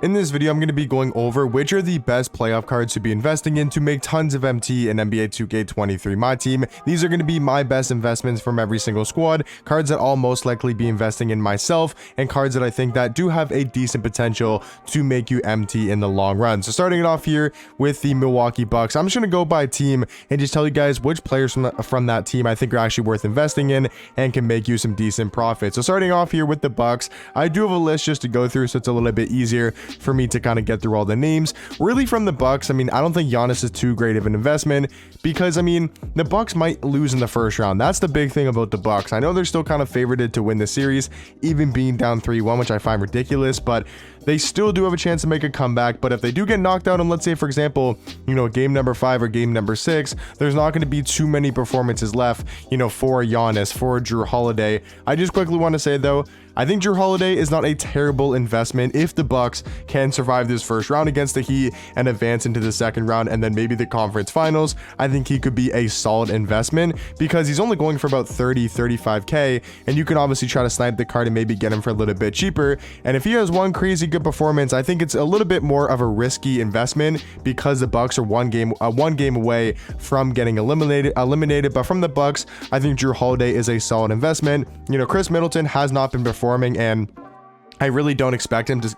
In this video, I'm going to be going over which are the best playoff cards to be investing in to make tons of MT in NBA 2K23 Myteam. These are going to be my best investments from every single squad, cards that I'll most likely be investing in myself, and cards that I think that do have a decent potential to make you MT in the long run. So starting it off here with the Milwaukee Bucks, I'm just going to go by team and just tell you guys which players from that team I think are actually worth investing in and can make you some decent profit. So starting off here with the Bucks, I do have a list just to go through, so it's a little bit easier for me to kind of get through all the names. Really, from the Bucks, I mean, I don't think Giannis is too great of an investment because, I mean, the Bucks might lose in the first round. That's the big thing about the Bucks. I know they're still kind of favorited to win the series, even being down 3-1, which I find ridiculous, but they still do have a chance to make a comeback. But if they do get knocked out on, let's say, for example, game number 5 or game number 6, there's not going to be too many performances left, for Giannis, for Drew Holiday. I just quickly want to say, though, I think Drew Holiday is not a terrible investment if the Bucks can survive this first round against the Heat and advance into the second round and then maybe the conference finals. I think he could be a solid investment because he's only going for about 35k, and you can obviously try to snipe the card and maybe get him for a little bit cheaper. And if he has one crazy good performance, I think it's a little bit more of a risky investment because the Bucks are one game away from getting eliminated. But from the Bucks, I think Drew Holiday is a solid investment. Chris Middleton has not been performing, and I really don't expect him to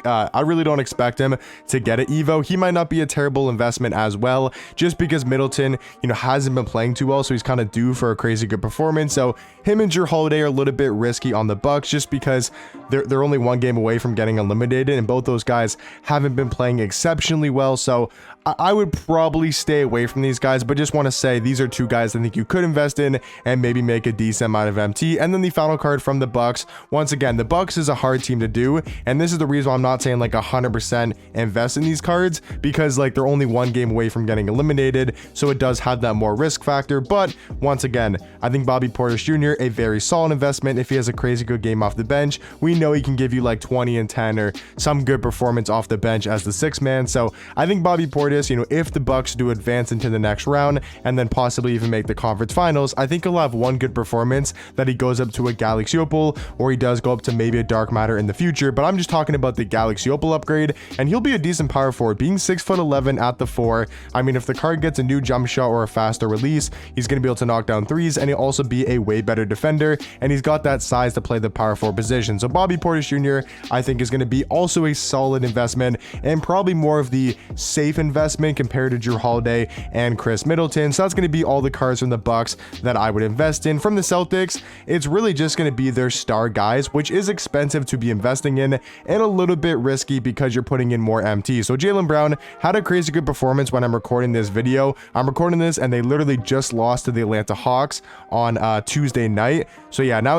get an Evo. He might not be a terrible investment as well, just because Middleton, hasn't been playing too well, so he's kind of due for a crazy good performance. So him and Drew Holiday are a little bit risky on the Bucks, just because they're only one game away from getting eliminated, and both those guys haven't been playing exceptionally well. So I would probably stay away from these guys, but just want to say these are two guys I think you could invest in and maybe make a decent amount of MT. And then the final card from the Bucks. Once again, the Bucks is a hard team to do, and this is the reason why I'm not saying like 100% invest in these cards, because like they're only one game away from getting eliminated, so it does have that more risk factor. But once again, I think Bobby Portis Jr. a very solid investment. If he has a crazy good game off the bench, we know he can give you like 20 and 10 or some good performance off the bench as the sixth man. So I think Bobby Portis, if the Bucks do advance into the next round and then possibly even make the conference finals, I think he'll have one good performance that he goes up to a Galaxy Opal, or he does go up to maybe a Dark Matter in the future. But I'm just talking about the Galaxy Opal upgrade, and he'll be a decent power forward, being 6'11" at the 4. I mean, if the card gets a new jump shot or a faster release, he's going to be able to knock down threes, and he'll also be a way better defender, and he's got that size to play the power forward position. So Bobby Portis Jr. I think is going to be also a solid investment, and probably more of the safe investment compared to Drew Holiday and Chris Middleton. So that's going to be all the cards from the Bucks that I would invest in. From the Celtics, it's really just going to be their star guys, which is expensive to be investing in and a little bit risky because you're putting in more MT. So Jaylen Brown had a crazy good performance when I'm recording this video. I'm recording this and they literally just lost to the Atlanta Hawks on Tuesday night. So yeah, now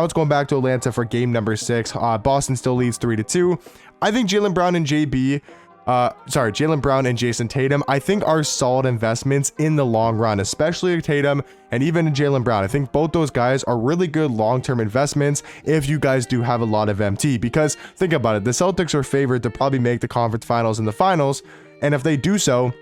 it's going back to Atlanta for game number 6. Boston still leads 3-2. I think Jaylen Brown and Jaylen Brown and Jason Tatum, I think are solid investments in the long run, especially Tatum and even Jaylen Brown. I think both those guys are really good long-term investments if you guys do have a lot of MT, because think about it, the Celtics are favored to probably make the conference finals and the finals, and if they do so,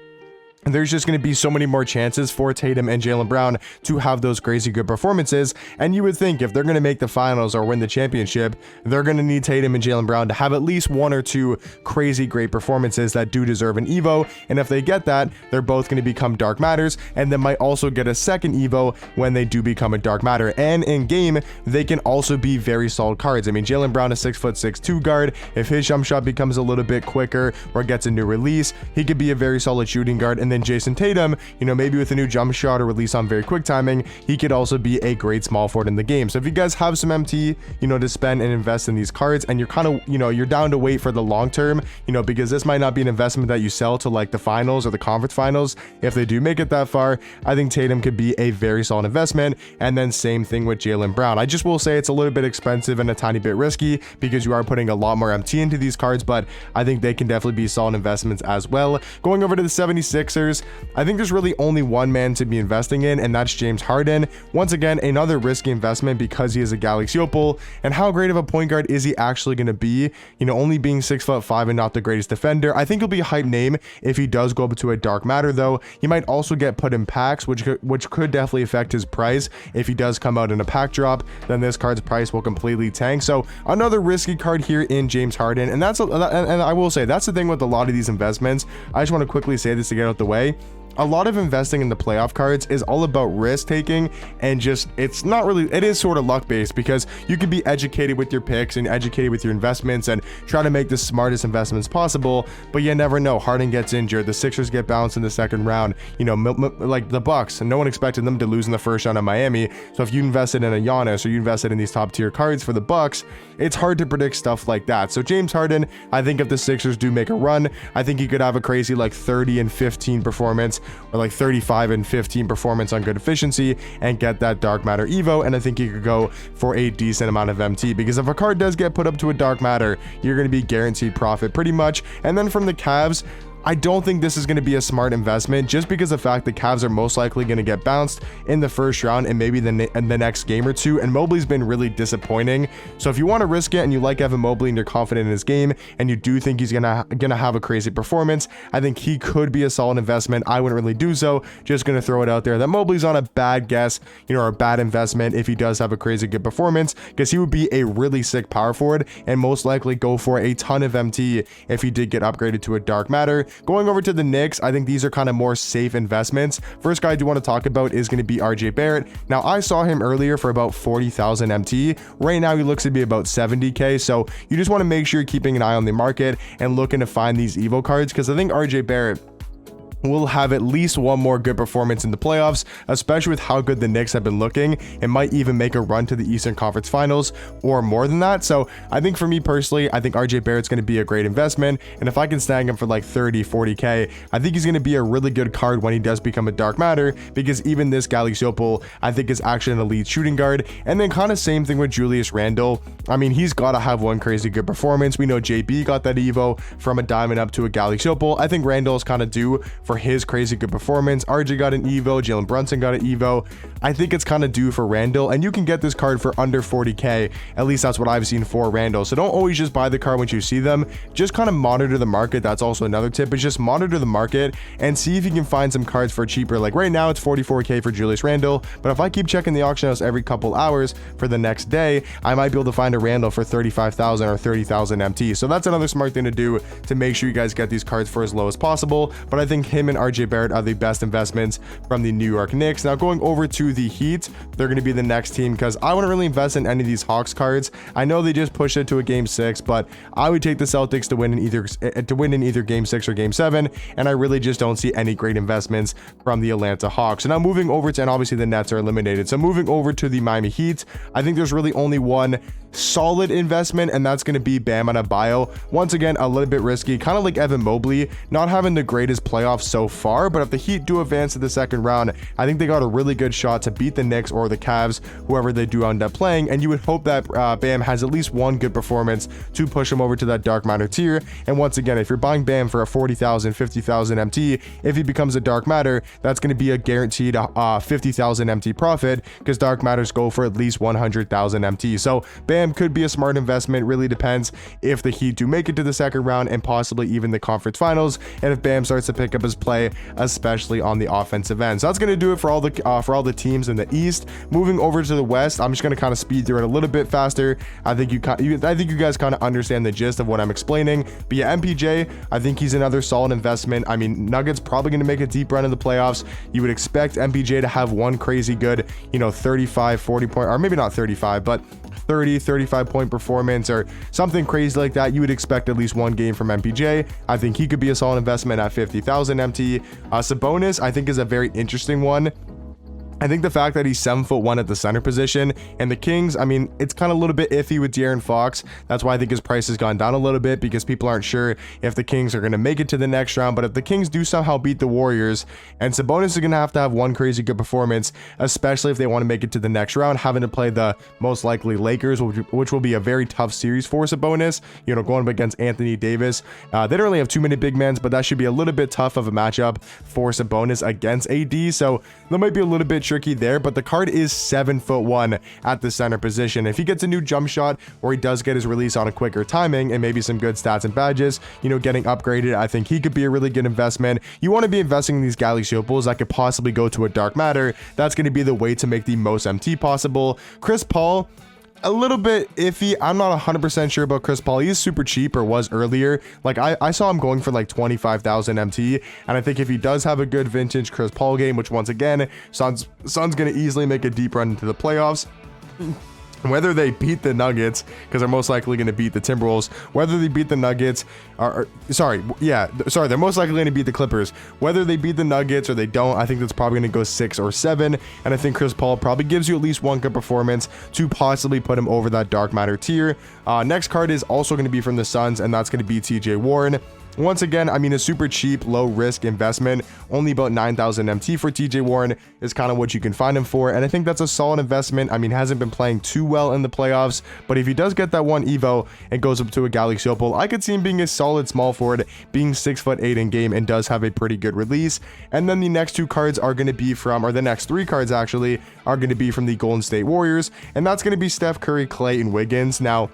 there's just going to be so many more chances for Tatum and Jaylen Brown to have those crazy good performances. And you would think if they're going to make the finals or win the championship, they're going to need Tatum and Jaylen Brown to have at least one or two crazy great performances that do deserve an Evo. And if they get that, they're both going to become Dark Matters, and then might also get a second Evo when they do become a Dark Matter. And in game, they can also be very solid cards. I mean, Jaylen Brown is 6'6" guard. If his jump shot becomes a little bit quicker or gets a new release, he could be a very solid shooting guard. And then Jason Tatum, maybe with a new jump shot or release on very quick timing, he could also be a great small forward in the game. So if you guys have some MT, to spend and invest in these cards, and you're kind of, you're down to wait for the long term, because this might not be an investment that you sell to like the finals or the conference finals. If they do make it that far, I think Tatum could be a very solid investment. And then same thing with Jaylen Brown. I just will say it's a little bit expensive and a tiny bit risky because you are putting a lot more MT into these cards, but I think they can definitely be solid investments as well. Going over to the 76ers, Sixers, I think there's really only one man to be investing in, and that's James Harden. Once again, another risky investment because he is a Galaxy Opal, and how great of a point guard is he actually going to be? You know, only being 6'5" and not the greatest defender. I think he'll be a hype name if he does go up to a dark matter, though. He might also get put in packs, which could definitely affect his price. If he does come out in a pack drop, then this card's price will completely tank. So another risky card here in James Harden, and and I will say that's the thing with a lot of these investments. I just want to quickly say this to get out the way. A lot of investing in the playoff cards is all about risk taking, and just it's not really, it is sort of luck based, because you can be educated with your picks and educated with your investments and try to make the smartest investments possible, but you never know. Harden gets injured, the Sixers get bounced in the second round, you know, like the Bucks, and no one expected them to lose in the first round of Miami. So if you invested in a Giannis or you invested in these top tier cards for the Bucks, it's hard to predict stuff like that. So James Harden, I think if the Sixers do make a run, I think he could have a crazy like 30 and 15 performance, or like 35 and 15 performance on good efficiency, and get that dark matter evo. And I think you could go for a decent amount of MT, because if a card does get put up to a dark matter, you're going to be guaranteed profit pretty much. And then from the Cavs, I don't think this is going to be a smart investment, just because of the fact the Cavs are most likely going to get bounced in the first round and maybe the next game or two, and Mobley's been really disappointing. So if you want to risk it and you like Evan Mobley and you're confident in his game and you do think he's gonna have a crazy performance, I think he could be a solid investment. I wouldn't really do so. Just going to throw it out there that Mobley's on a bad guess, you know, or a bad investment if he does have a crazy good performance, because he would be a really sick power forward and most likely go for a ton of MT if he did get upgraded to a dark matter. Going over to the Knicks, I think these are kind of more safe investments. First guy I do want to talk about is going to be RJ Barrett. Now, I saw him earlier for about 40,000 MT. Right now, he looks to be about 70k. So you just want to make sure you're keeping an eye on the market and looking to find these Evo cards, because I think RJ Barrett will have at least one more good performance in the playoffs, especially with how good the Knicks have been looking. It might even make a run to the Eastern Conference Finals or more than that. So I think for me personally, I think RJ Barrett's going to be a great investment. And if I can snag him for like 30, 40k, I think he's going to be a really good card when he does become a dark matter, because even this Galaxy Opal, I think, is actually an elite shooting guard. And then kind of same thing with Julius Randle. I mean, he's got to have one crazy good performance. We know JB got that Evo from a diamond up to a Galaxy Opal. I think Randle is kind of due for his crazy good performance. RJ got an Evo, Jalen Brunson got an Evo. I think it's kind of due for Randle, and you can get this card for under 40k. At least that's what I've seen for Randle. So don't always just buy the card when you see them. Just kind of monitor the market. That's also another tip, is just monitor the market and see if you can find some cards for cheaper. Like right now it's 44k for Julius Randle, but if I keep checking the auction house every couple hours for the next day, I might be able to find a Randle for 35,000 or 30,000 MT. So that's another smart thing to do to make sure you guys get these cards for as low as possible. But I think him and RJ Barrett are the best investments from the New York Knicks. Now going over to the Heat, they're going to be the next team, because I wouldn't really invest in any of these Hawks cards. I know they just pushed it to a game 6, but I would take the Celtics to win in either game 6 or game 7, and I really just don't see any great investments from the Atlanta Hawks. So now moving over to, and obviously the Nets are eliminated, so moving over to the Miami Heat, I think there's really only one solid investment, and that's going to be Bam Adebayo. Once again, a little bit risky, kind of like Evan Mobley, not having the greatest playoffs so far, but if the Heat do advance to the second round, I think they got a really good shot to beat the Knicks or the Cavs, whoever they do end up playing, and you would hope that Bam has at least one good performance to push him over to that dark matter tier. And once again, if you're buying Bam for a 40,000, 50,000 MT, if he becomes a dark matter, that's going to be a guaranteed 50,000 MT profit, because dark matters go for at least 100,000 MT. So Bam could be a smart investment. Really depends if the Heat do make it to the second round and possibly even the conference finals, and if Bam starts to pick up his play, especially on the offensive end. So that's going to do it for all the teams in the East. Moving over to the West, I'm just going to kind of speed through it a little bit faster. I think you guys kind of understand the gist of what I'm explaining. But yeah, MPJ, I think he's another solid investment. I mean, Nuggets probably going to make a deep run in the playoffs. You would expect MPJ to have one crazy good, 35, 40 point, or maybe not 35, but 30, 35 point performance or something crazy like that. You would expect at least one game from MPJ. I think he could be a solid investment at 50,000 MT. Sabonis, I think, is a very interesting one. I think the fact that he's 7'1" at the center position, and the Kings, I mean, it's kind of a little bit iffy with De'Aaron Fox. That's why I think his price has gone down a little bit, because people aren't sure if the Kings are going to make it to the next round. But if the Kings do somehow beat the Warriors, and Sabonis is going to have one crazy good performance, especially if they want to make it to the next round, having to play the most likely Lakers, which will be a very tough series for Sabonis, you know, going up against Anthony Davis. They don't really have too many big men, but that should be a little bit tough of a matchup for Sabonis against AD. So that might be a little bit tricky there, but the card is 7'1" at the center position. If he gets a new jump shot, or he does get his release on a quicker timing and maybe some good stats and badges, you know, getting upgraded, I think he could be a really good investment. You want to be investing in these Galaxy Opals that could possibly go to a dark matter. That's going to be the way to make the most MT possible. Chris Paul, a little bit iffy. I'm not 100% sure about Chris Paul. He's super cheap, or was earlier. Like I saw him going for like 25,000 MT, and I think if he does have a good vintage Chris Paul game, which once again, Suns gonna easily make a deep run into the playoffs. Whether they beat the Nuggets, because they're most likely going to beat the Timberwolves, whether they beat the Nuggets, they're most likely going to beat the Clippers. Whether they beat the Nuggets or they don't, I think that's probably going to go 6 or 7. And I think Chris Paul probably gives you at least one good performance to possibly put him over that dark matter tier. Next card is also going to be from the Suns, and that's going to be TJ Warren. Once again, I mean, a super cheap, low risk investment. Only about 9,000 MT for TJ Warren is kind of what you can find him for. And I think that's a solid investment. I mean, hasn't been playing too well in the playoffs, but if he does get that one Evo and goes up to a Galaxy Opal, I could see him being a solid small forward, being 6'8" in game, and does have a pretty good release. And then the next two cards are going to be from, or the next three cards actually, are going to be from the Golden State Warriors. And that's going to be Steph Curry, Klay, and Wiggins. Now,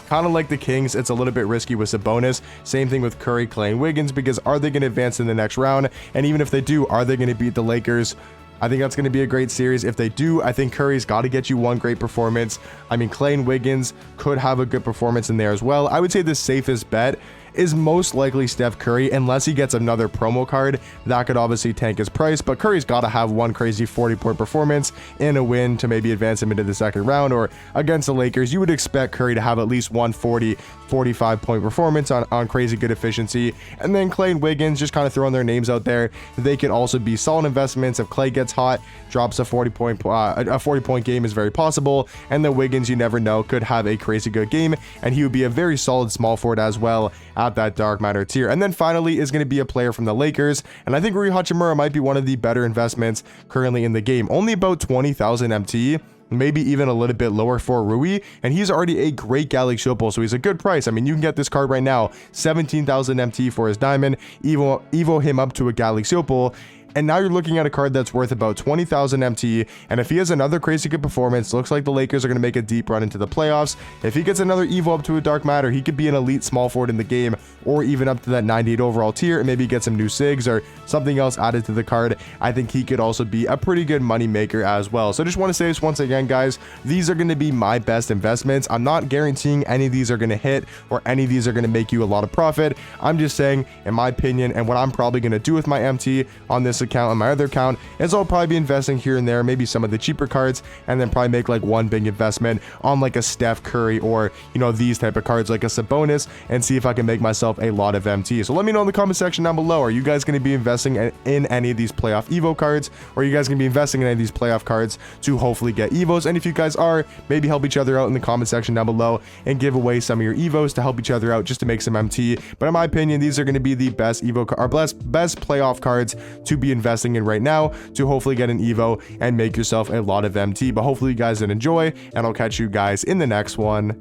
kind of like the Kings, it's a little bit risky with Sabonis. Same thing with Curry, Klay, and Wiggins, because are they going to advance in the next round? And even if they do, are they going to beat the Lakers? I think that's going to be a great series. If they do, I think Curry's got to get you one great performance. I mean, Klay and Wiggins could have a good performance in there as well. I would say the safest bet is most likely Steph Curry, unless he gets another promo card. That could obviously tank his price, but Curry's got to have one crazy 40-point performance in a win to maybe advance him into the second round. Or against the Lakers, you would expect Curry to have at least 45-point performance on crazy good efficiency. And then Klay and Wiggins, just kind of throwing their names out there, they could also be solid investments. If Klay gets hot, drops a 40-point game is very possible. And then Wiggins, you never know, could have a crazy good game, and he would be a very solid small forward as well at that dark matter tier. And then finally is going to be a player from the Lakers, and I think Rui Hachimura might be one of the better investments currently in the game. Only about 20,000 MT, maybe even a little bit lower for Rui, and he's already a great Galaxy Opal, so he's a good price. I mean, you can get this card right now, 17,000 MT for his diamond, evo him up to a Galaxy Opal, and now you're looking at a card that's worth about 20,000 MT. And if he has another crazy good performance, looks like the Lakers are going to make a deep run into the playoffs. If he gets another Evo up to a dark matter, he could be an elite small forward in the game, or even up to that 98 overall tier, and maybe get some new SIGs or something else added to the card. I think he could also be a pretty good money maker as well. So I just want to say this once again, guys, these are going to be my best investments. I'm not guaranteeing any of these are going to hit or any of these are going to make you a lot of profit. I'm just saying, in my opinion, and what I'm probably going to do with my MT on this account and my other account is I'll probably be investing here and there, maybe some of the cheaper cards, and then probably make like one big investment on like a Steph Curry, or, you know, these type of cards like a Sabonis, and see if I can make myself a lot of MT. So let me know in the comment section down below, are you guys going to be investing in any of these playoff Evo cards, or are you guys going to be investing in any of these playoff cards to hopefully get Evos? And if you guys are, maybe help each other out in the comment section down below and give away some of your Evos to help each other out, just to make some MT. But in my opinion, these are going to be the best Evo or best playoff cards to be investing in right now, to hopefully get an Evo and make yourself a lot of MT. But hopefully you guys did enjoy, and I'll catch you guys in the next one.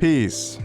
Peace.